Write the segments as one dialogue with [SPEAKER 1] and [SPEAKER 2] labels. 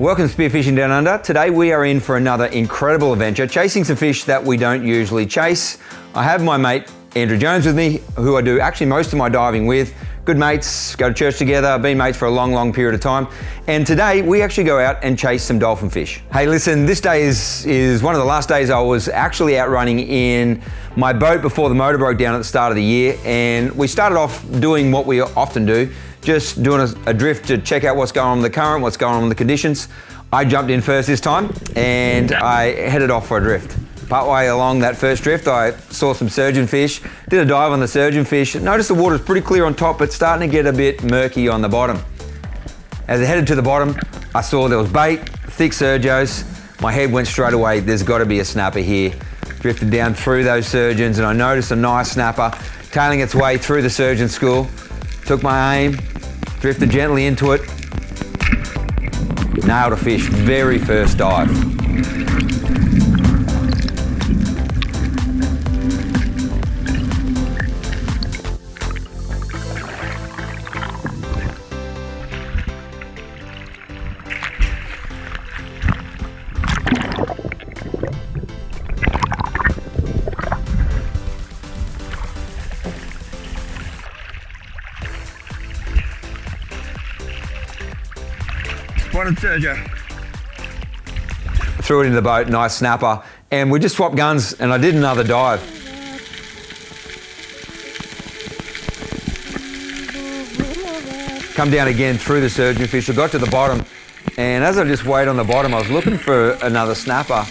[SPEAKER 1] Welcome to Spearfishing Down Under. Today we are in for another incredible adventure, chasing some fish that we don't usually chase. I have my mate Andrew Jones with me, who I do actually most of my diving with. Good mates, go to church together, been mates for a long period of time. And today we actually go out and chase some dolphin fish. Hey listen, this day is one of the last days I was actually out running in my boat before the motor broke down at the start of the year. And we started off doing what we often do, just doing a drift to check out what's going on with the current, what's going on with the conditions. I jumped in first this time and I headed off for a drift. Partway along that first drift, I saw some surgeon fish, did a dive on the surgeon fish, noticed the water's pretty clear on top, but starting to get a bit murky on the bottom. As I headed to the bottom, I saw there was bait, thick surgos. My head went straight away, there's gotta be a snapper here. Drifted down through those surgeons and I noticed a nice snapper tailing its way through the surgeon school. Took my aim, drifted gently into it, nailed a fish, very first dive.
[SPEAKER 2] Spotted surger.
[SPEAKER 1] Threw it into the boat, nice snapper, and we just swapped guns and I did another dive. Come down again through the surgeon fish, I got to the bottom, and as I just waited on the bottom, I was looking for another snapper.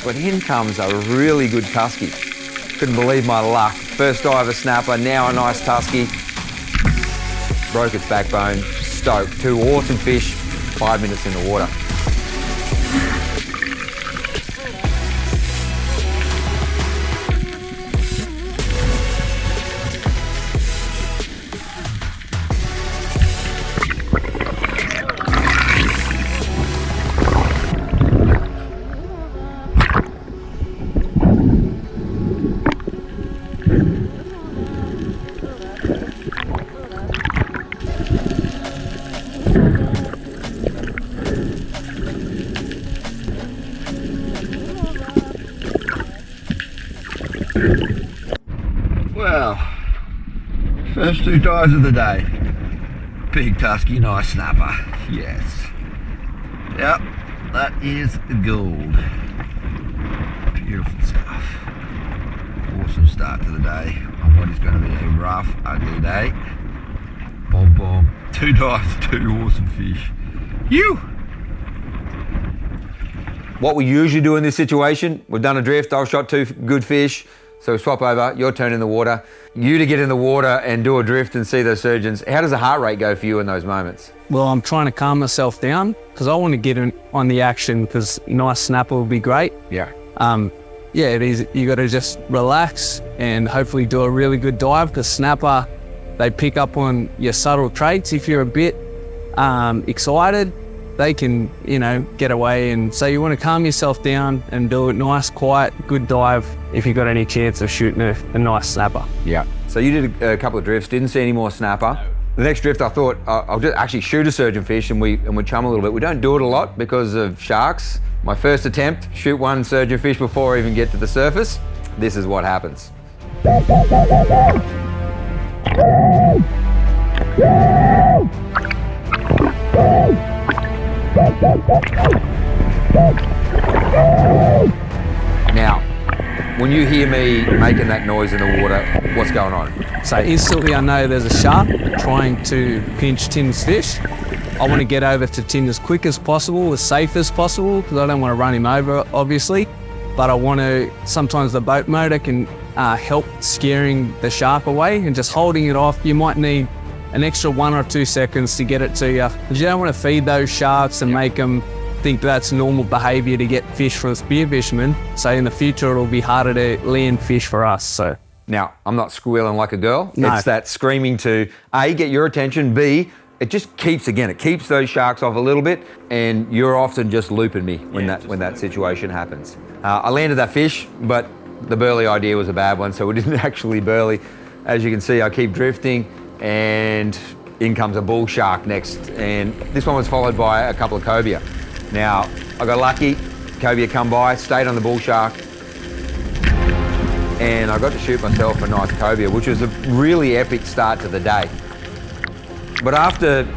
[SPEAKER 1] But in comes a really good tusky. Couldn't believe my luck. First dive a snapper, now a nice tusky. Broke its backbone, stoked. Two awesome fish, 5 minutes in the water.
[SPEAKER 2] Well, first two dives of the day. Big tusky, nice snapper. Yes. Yep, that is gold. Beautiful stuff. Awesome start to the day on what is going to be a rough, ugly day. Boom, boom. Two dives, two awesome fish. You.
[SPEAKER 1] What we usually do in this situation, we've done a drift, I've shot two good fish, so we swap over, your turn in the water. You to get in the water and do a drift and see those surgeons. How does the heart rate go for you in those moments?
[SPEAKER 3] Well, I'm trying to calm myself down because I want to get in on the action because nice snapper would be great.
[SPEAKER 1] Yeah.
[SPEAKER 3] Yeah, it is. You got to just relax and hopefully do a really good dive because snapper, they pick up on your subtle traits. If you're a bit excited, they can, get away. And so you want to calm yourself down and do a nice, quiet, good dive if you've got any chance of shooting a nice snapper.
[SPEAKER 1] Yeah. So you did a couple of drifts, didn't see any more snapper. The next drift I thought, I'll just actually shoot a surgeon fish and we chum a little bit. We don't do it a lot because of sharks. My first attempt, shoot one surgeon fish before I even get to the surface. This is what happens. Now, when you hear me making that noise in the water, what's going on?
[SPEAKER 3] So instantly I know there's a shark trying to pinch Tim's fish. I want to get over to Tim as quick as possible, as safe as possible, because I don't want to run him over, obviously. But I want to, sometimes the boat motor can help scaring the shark away and just holding it off. You might need an extra 1 or 2 seconds to get it to you. Because you don't want to feed those sharks and make them think that's normal behavior to get fish for a spearfisherman. So in the future, it'll be harder to land fish for us. So
[SPEAKER 1] Now, I'm not squealing like a girl.
[SPEAKER 3] No.
[SPEAKER 1] It's that screaming to A, get your attention, B, it just keeps those sharks off a little bit, and you're often just looping me when that situation happens. I landed that fish, but the burley idea was a bad one, so we didn't actually burley. As you can see, I keep drifting, and in comes a bull shark next, and this one was followed by a couple of cobia. Now, I got lucky, cobia come by, stayed on the bull shark, and I got to shoot myself a nice cobia, which was a really epic start to the day. But after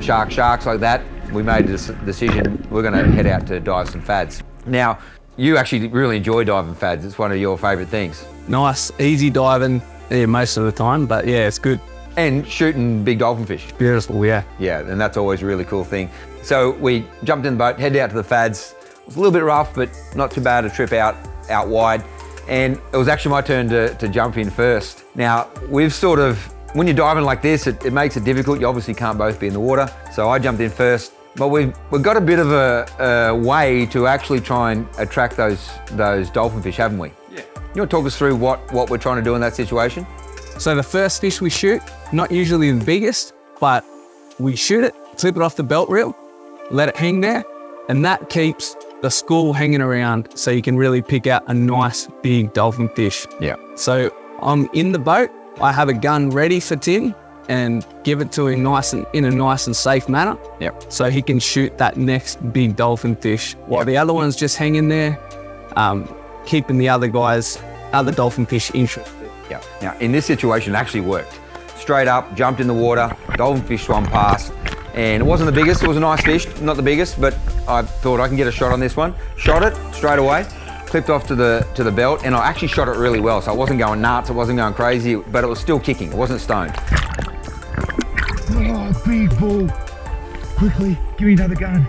[SPEAKER 1] sharks like that, we made a decision, we're gonna head out to dive some fads. Now, you actually really enjoy diving fads. It's one of your favorite things.
[SPEAKER 3] Nice, easy diving, yeah, most of the time, but yeah, it's good.
[SPEAKER 1] And shooting big dolphin fish.
[SPEAKER 3] Beautiful, yeah.
[SPEAKER 1] Yeah, and that's always a really cool thing. So we jumped in the boat, headed out to the fads. It was a little bit rough, but not too bad a trip out wide. And it was actually my turn to jump in first. Now, we've sort of, when you're diving like this, it makes it difficult. You obviously can't both be in the water. So I jumped in first, but we've got a bit of a way to actually try and attract those dolphin fish, haven't we? Yeah. You want to talk us through what we're trying to do in that situation?
[SPEAKER 3] So the first fish we shoot, not usually the biggest, but we shoot it, clip it off the belt reel, let it hang there, and that keeps the school hanging around so you can really pick out a nice big dolphin fish.
[SPEAKER 1] Yeah.
[SPEAKER 3] So I'm in the boat, I have a gun ready for Tim and give it to him in a nice and safe manner.
[SPEAKER 1] Yep.
[SPEAKER 3] So he can shoot that next big dolphin fish while the other one's just hanging there, keeping the other dolphin fish interested.
[SPEAKER 1] Yeah. Now, in this situation, it actually worked. Straight up, jumped in the water, dolphin fish swam past, and it wasn't the biggest, it was a nice fish, not the biggest, but I thought I can get a shot on this one. Shot it straight away, clipped off to the belt, and I actually shot it really well, so I wasn't going nuts, it wasn't going crazy, but it was still kicking, it wasn't stoned.
[SPEAKER 2] Oh, big bull. Quickly, give me another gun.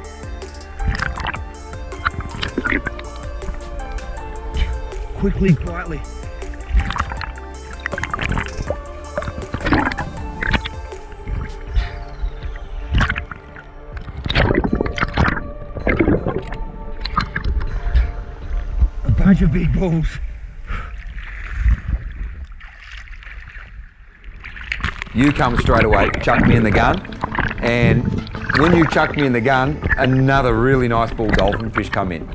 [SPEAKER 2] Quickly, quietly. Bunch of big bulls.
[SPEAKER 1] You come straight away, chuck me in the gun, and when you chucked me in the gun, another really nice bull dolphin fish come in.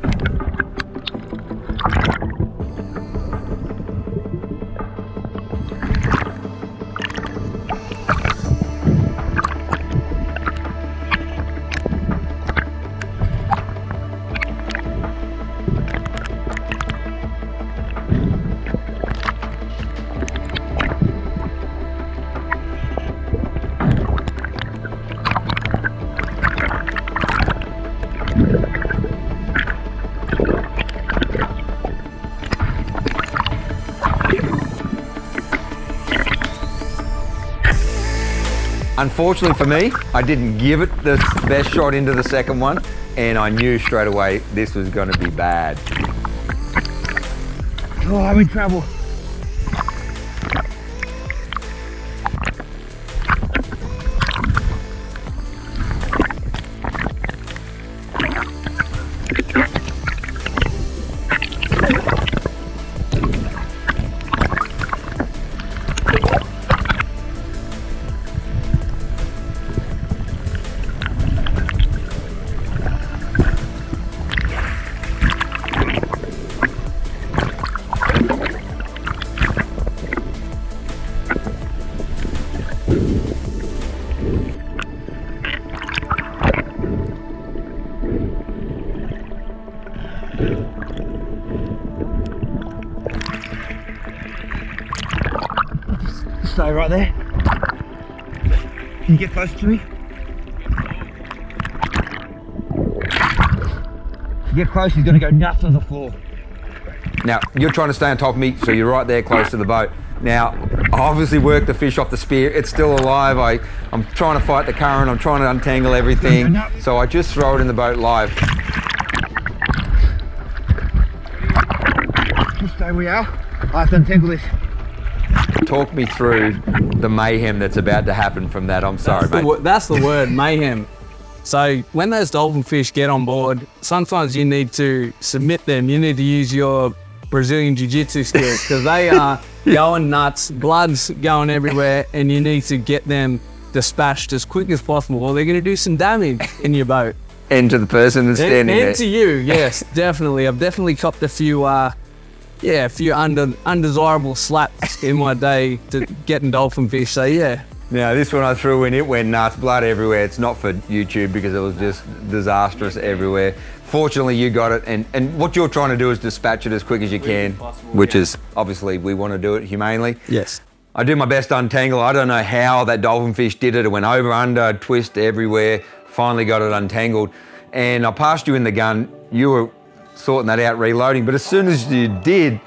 [SPEAKER 1] Unfortunately for me, I didn't give it the best shot into the second one, and I knew straight away this was going to be bad.
[SPEAKER 2] Oh, I'm in trouble. Stay right there. Can you get close to me? If you get close, he's going to go nuts on the floor.
[SPEAKER 1] Now, you're trying to stay on top of me, so you're right there close to the boat. Now, I obviously worked the fish off the spear. It's still alive. I'm trying to fight the current. I'm trying to untangle everything. So I just throw it in the boat live.
[SPEAKER 2] Just stay where you are. I have to untangle this.
[SPEAKER 1] Talk me through the mayhem that's about to happen from that. I'm sorry, mate.
[SPEAKER 3] That's the word, mayhem. So when those dolphin fish get on board, sometimes you need to submit them. You need to use your Brazilian jiu-jitsu skills because they are going nuts, blood's going everywhere, and you need to get them dispatched as quick as possible, or they're going to do some damage in your boat.
[SPEAKER 1] And to the person that's standing there.
[SPEAKER 3] And to you, yes, definitely. I've definitely copped a few undesirable slaps in my day to getting dolphin fish. So yeah.
[SPEAKER 1] Now this one I threw in, it went nuts, blood everywhere. It's not for YouTube because it was just disastrous everywhere. Fortunately you got it, and what you're trying to do is dispatch it as quick as you can, which is obviously we want to do it humanely.
[SPEAKER 3] Yes.
[SPEAKER 1] I do my best to untangle. I don't know how that dolphin fish did it. It went over, under, twist everywhere, finally got it untangled. And I passed you in the gun, you were sorting that out, reloading, but as soon as you did,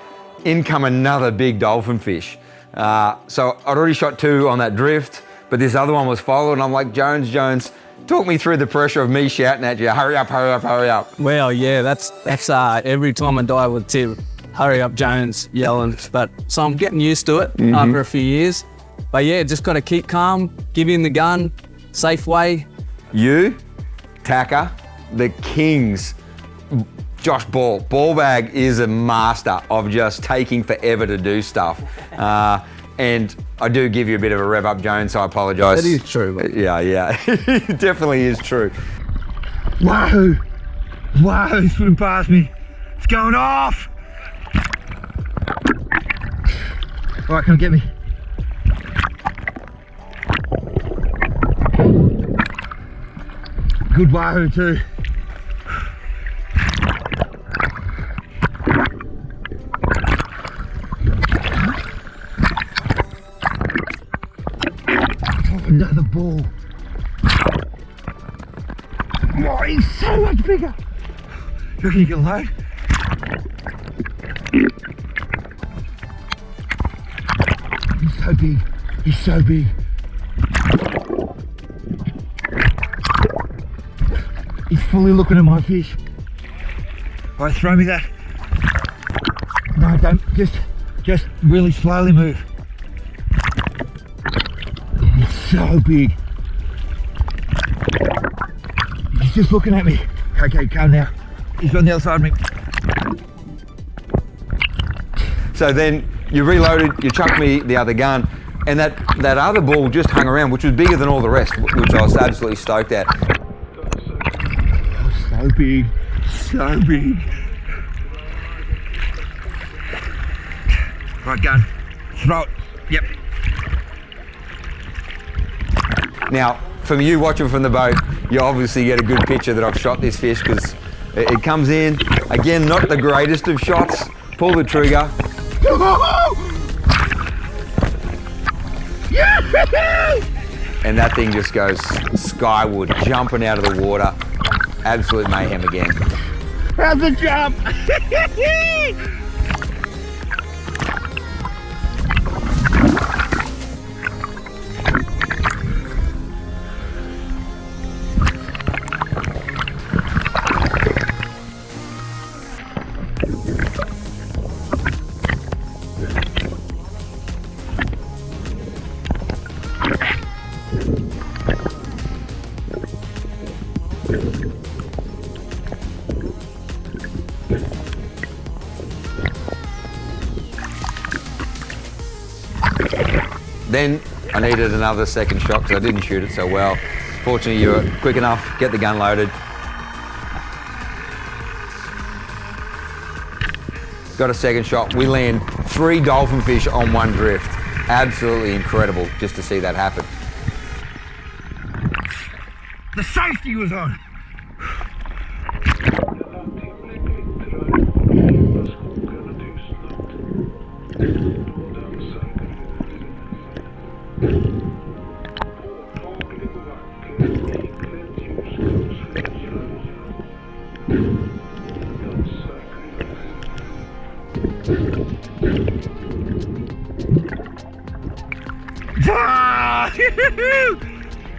[SPEAKER 1] in come another big dolphin fish. So I'd already shot 2 on that drift, but this other one was following. I'm like, Jones, talk me through the pressure of me shouting at you, hurry up, hurry up, hurry up.
[SPEAKER 3] Well, yeah, that's every time I dive with Tim, hurry up, Jones, yelling. But so I'm getting used to it after a few years. But yeah, just got to keep calm, give him the gun, safe way.
[SPEAKER 1] You, Tacker, the Kings, Josh Ballbag is a master of just taking forever to do stuff. And I do give you a bit of a rev up, Jones, so I apologise.
[SPEAKER 3] That is true. But
[SPEAKER 1] Yeah, it definitely is true.
[SPEAKER 2] Wahoo! Wahoo, swimming past me. It's going off! Alright, come get me. Good wahoo too. Oh, another ball. Oh, he's so much bigger. You reckon you can load? He's so big. He's so big. He's fully looking at my fish. Alright, throw me that. No, don't. Just really slowly move. He's so big. He's just looking at me. Okay, come now. He's on the other side of me.
[SPEAKER 1] So then you reloaded, you chucked me the other gun, and that other ball just hung around, which was bigger than all the rest, which I was absolutely stoked at.
[SPEAKER 2] Oh, so big. So big. Right, gun. Throw it. Yep.
[SPEAKER 1] Now, from you watching from the boat, you obviously get a good picture that I've shot this fish because it comes in. Again, not the greatest of shots. Pull the trigger. And that thing just goes skyward, jumping out of the water. Absolute mayhem again.
[SPEAKER 2] How's the jump?
[SPEAKER 1] Then I needed another second shot because I didn't shoot it so well. Fortunately, you were quick enough, get the gun loaded. Got a second shot. We land 3 dolphin fish on one drift. Absolutely incredible just to see that happen.
[SPEAKER 2] The safety was on.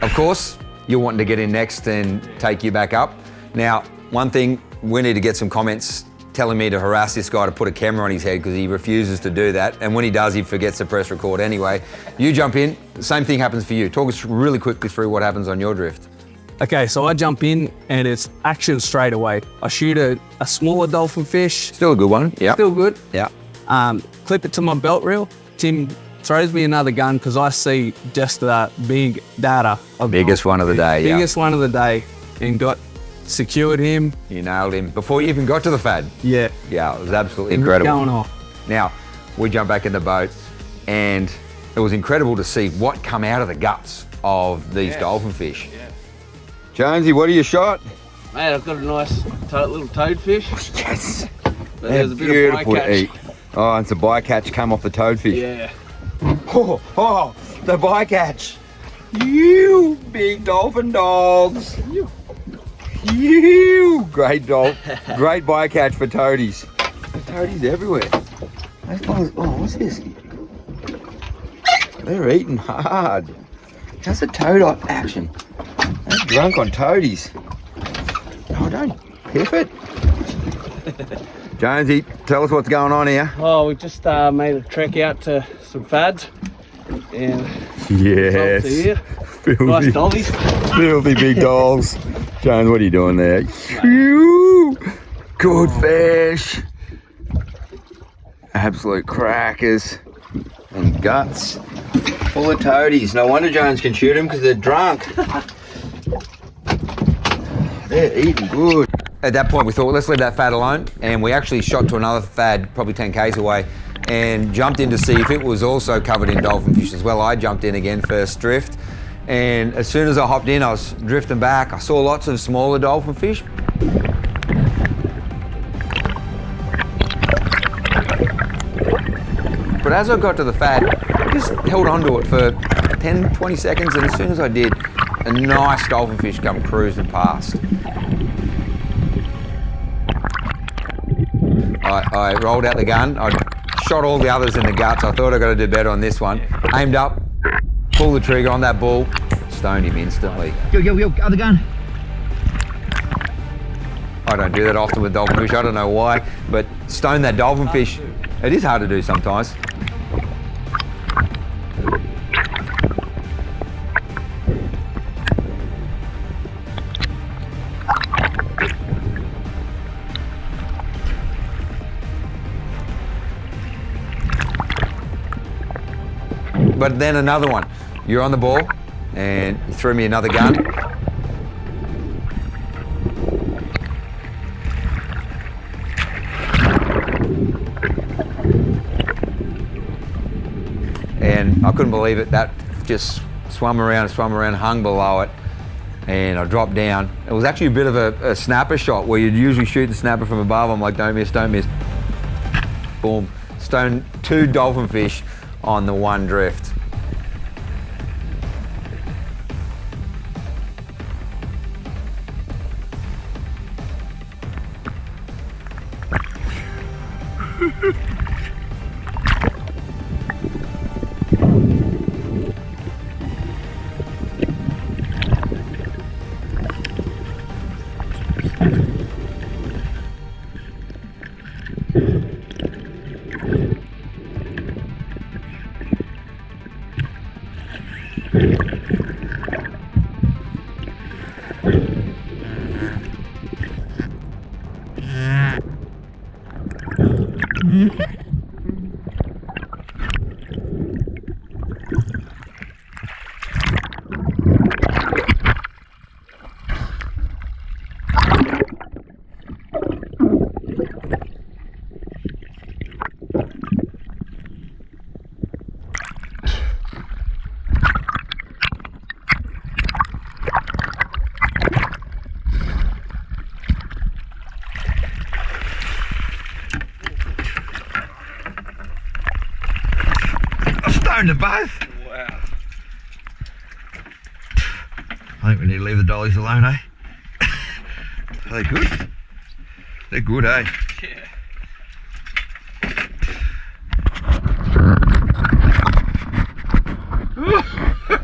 [SPEAKER 1] Of course, you're wanting to get in next and take you back up. Now, one thing, we need to get some comments telling me to harass this guy to put a camera on his head because he refuses to do that. And when he does, he forgets to press record anyway. You jump in, the same thing happens for you. Talk us really quickly through what happens on your drift.
[SPEAKER 3] Okay, so I jump in and it's action straight away. I shoot a smaller dolphin fish.
[SPEAKER 1] Still a good one, yeah.
[SPEAKER 3] Still good.
[SPEAKER 1] Yeah.
[SPEAKER 3] Clip it to my belt reel. Tim throws me another gun because I see just the big data.
[SPEAKER 1] Biggest one of the day, yeah.
[SPEAKER 3] Biggest one of the day, and secured him.
[SPEAKER 1] You nailed him before you even got to the fad.
[SPEAKER 3] Yeah.
[SPEAKER 1] Yeah, it was absolutely incredible.
[SPEAKER 3] Going off.
[SPEAKER 1] Now, we jump back in the boat, and it was incredible to see what come out of the guts of these dolphin fish. Yeah. Jonesy, what are you shot?
[SPEAKER 3] Mate, I've got a nice little toadfish.
[SPEAKER 1] Yes.
[SPEAKER 3] There's a bit
[SPEAKER 1] beautiful
[SPEAKER 3] of bycatch.
[SPEAKER 1] to eat. Oh, and it's a bycatch come off the toadfish.
[SPEAKER 3] Yeah.
[SPEAKER 1] Oh, the bycatch. You big dolphin dogs. You great great bycatch for toadies. There's toadies everywhere. Oh, what's this? They're eating hard. How's the toad action? They're drunk on toadies. Oh, don't hip it. Jonesy, tell us what's going on here.
[SPEAKER 3] Oh, we just made a trek out to some fads. And
[SPEAKER 1] yes.
[SPEAKER 3] Here.
[SPEAKER 1] Filthy,
[SPEAKER 3] nice dollies.
[SPEAKER 1] Filthy big dolls. Jones, what are you doing there? Phew. Good fish. Absolute crackers and guts. Full of toadies. No wonder Jones can shoot them because they're drunk. They're eating good. At that point we thought, let's leave that fad alone, and we actually shot to another fad probably 10 k's away and jumped in to see if it was also covered in dolphin fish as well. I jumped in again first drift, and as soon as I hopped in I was drifting back. I saw lots of smaller dolphin fish. But as I got to the fad, I just held onto it for 10-20 seconds, and as soon as I did, a nice dolphin fish come cruising past. I rolled out the gun. I shot all the others in the guts. I thought I got to do better on this one. Aimed up, pulled the trigger on that bull, stoned him instantly.
[SPEAKER 2] Go, other gun.
[SPEAKER 1] I don't do that often with dolphin fish. I don't know why, but stone that dolphin fish. It is hard to do sometimes. But then another one. You're on the ball and you threw me another gun. And I couldn't believe it. That just swum around, hung below it, and I dropped down. It was actually a bit of a snapper shot where you'd usually shoot the snapper from above. I'm like, don't miss. Boom. Stoned 2 dolphin fish on the one drift.
[SPEAKER 2] To both.
[SPEAKER 3] Wow.
[SPEAKER 2] I think we need to leave the dollies alone, eh? Are they good? They're good, eh?
[SPEAKER 3] Yeah.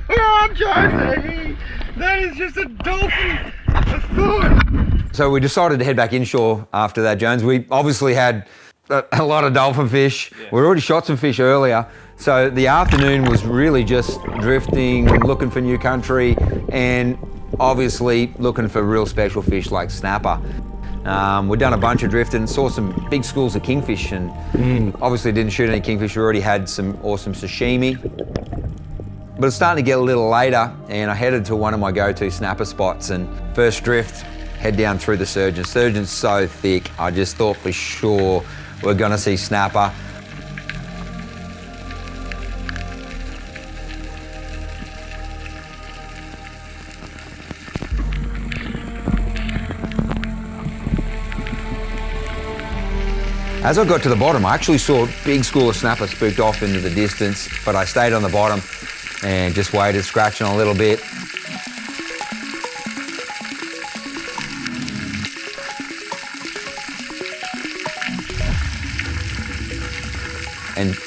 [SPEAKER 2] Oh, Jonesy! That is just a dolphin! A thought!
[SPEAKER 1] So we decided to head back inshore after that, Jones. We obviously had a lot of dolphin fish. Yeah. We already shot some fish earlier. So the afternoon was really just drifting, looking for new country, and obviously looking for real special fish like snapper. We'd done a bunch of drifting, saw some big schools of kingfish, and obviously didn't shoot any kingfish. We already had some awesome sashimi. But it's starting to get a little later, and I headed to one of my go-to snapper spots, and first drift, head down through the surgeon. Surgeon's so thick, I just thought for sure we're gonna see snapper. As I got to the bottom, I actually saw a big school of snapper spooked off into the distance, but I stayed on the bottom and just waited, scratching a little bit.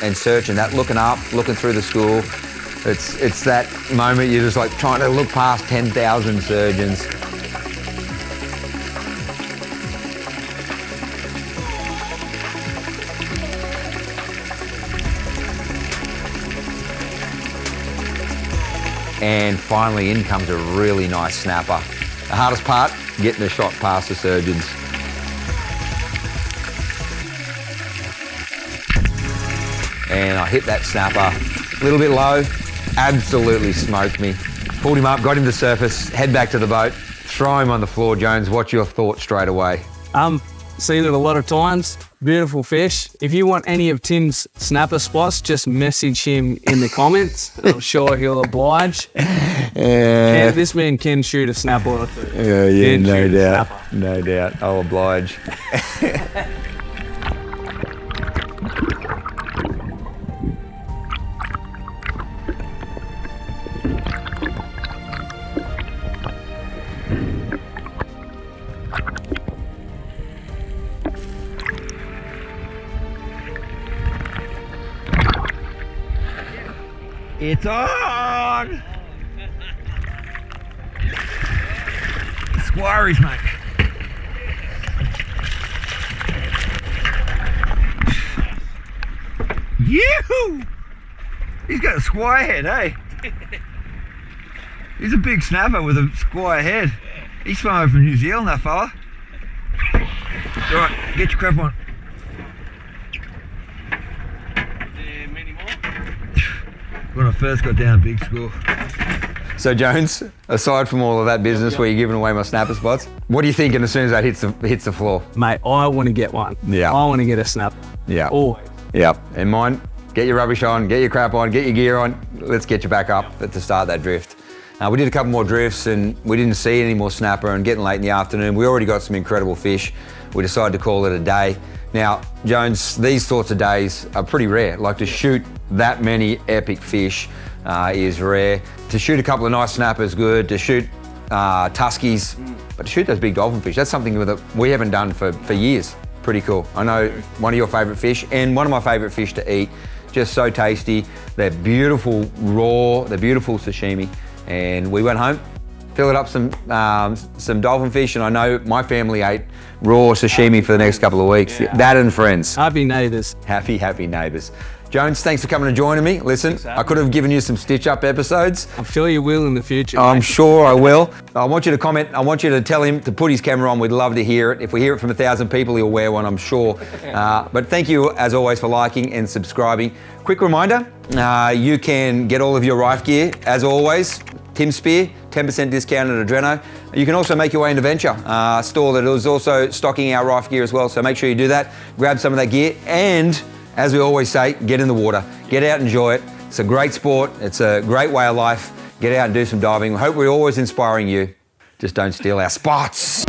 [SPEAKER 1] And searching that, looking up, looking through the school. It's that moment you're just like trying to look past 10,000 surgeons. And finally in comes a really nice snapper. The hardest part, getting the shot past the surgeons. And I hit that snapper, a little bit low, absolutely smoked me. Pulled him up, got him to surface, head back to the boat, throw him on the floor. Jones, what's your thought straight away?
[SPEAKER 3] Seen it a lot of times. Beautiful fish. If you want any of Tim's snapper spots, just message him in the comments. I'm sure he'll oblige. Yeah, this man can shoot a snapper or two.
[SPEAKER 1] Yeah, no doubt. No doubt. I'll oblige.
[SPEAKER 2] It's on! Squirries, mate. Yoo-hoo! He's got a squire head, eh? He's a big snapper with a squire head. He's from over from New Zealand, that fella. Alright, get your crap on. When I first got down big school.
[SPEAKER 1] So Jones, aside from all of that business where you're giving away my snapper spots, what are you thinking as soon as that hits the floor?
[SPEAKER 3] Mate, I want to get one.
[SPEAKER 1] Yeah.
[SPEAKER 3] I want to get a snapper.
[SPEAKER 1] Yeah.
[SPEAKER 3] Always.
[SPEAKER 1] Yeah. And mine, get your rubbish on, get your crap on, get your gear on. Let's get you back up to start that drift. We did a couple more drifts and we didn't see any more snapper, and getting late in the afternoon, we already got some incredible fish. We decided to call it a day. Now, Jones, these sorts of days are pretty rare. Like, to shoot that many epic fish is rare. To shoot a couple of nice snappers, good. To shoot tuskies, but to shoot those big dolphin fish, that's something that we haven't done for years. Pretty cool. I know one of your favourite fish, and one of my favourite fish to eat. Just so tasty. They're beautiful raw, they're beautiful sashimi. And we went home, filled up some dolphin fish, and I know my family ate raw sashimi for the next couple of weeks. Yeah. That and friends.
[SPEAKER 3] Happy neighbours.
[SPEAKER 1] Happy neighbours. Jones, thanks for coming and joining me. Listen, I could have given you some stitch-up episodes.
[SPEAKER 3] I'm sure you will in the future.
[SPEAKER 1] I'm sure I will. I want you to comment. I want you to tell him to put his camera on. We'd love to hear it. If we hear it from 1,000 people, he'll wear one, I'm sure. But thank you, as always, for liking and subscribing. Quick reminder, you can get all of your Rife gear, as always, Tim Spear, 10% discount at Adreno. You can also make your way into Venture, a store that is also stocking our Rife gear as well, so make sure you do that. Grab some of that gear, and as we always say, get in the water. Get out, enjoy it. It's a great sport. It's a great way of life. Get out and do some diving. I hope we're always inspiring you. Just don't steal our spots.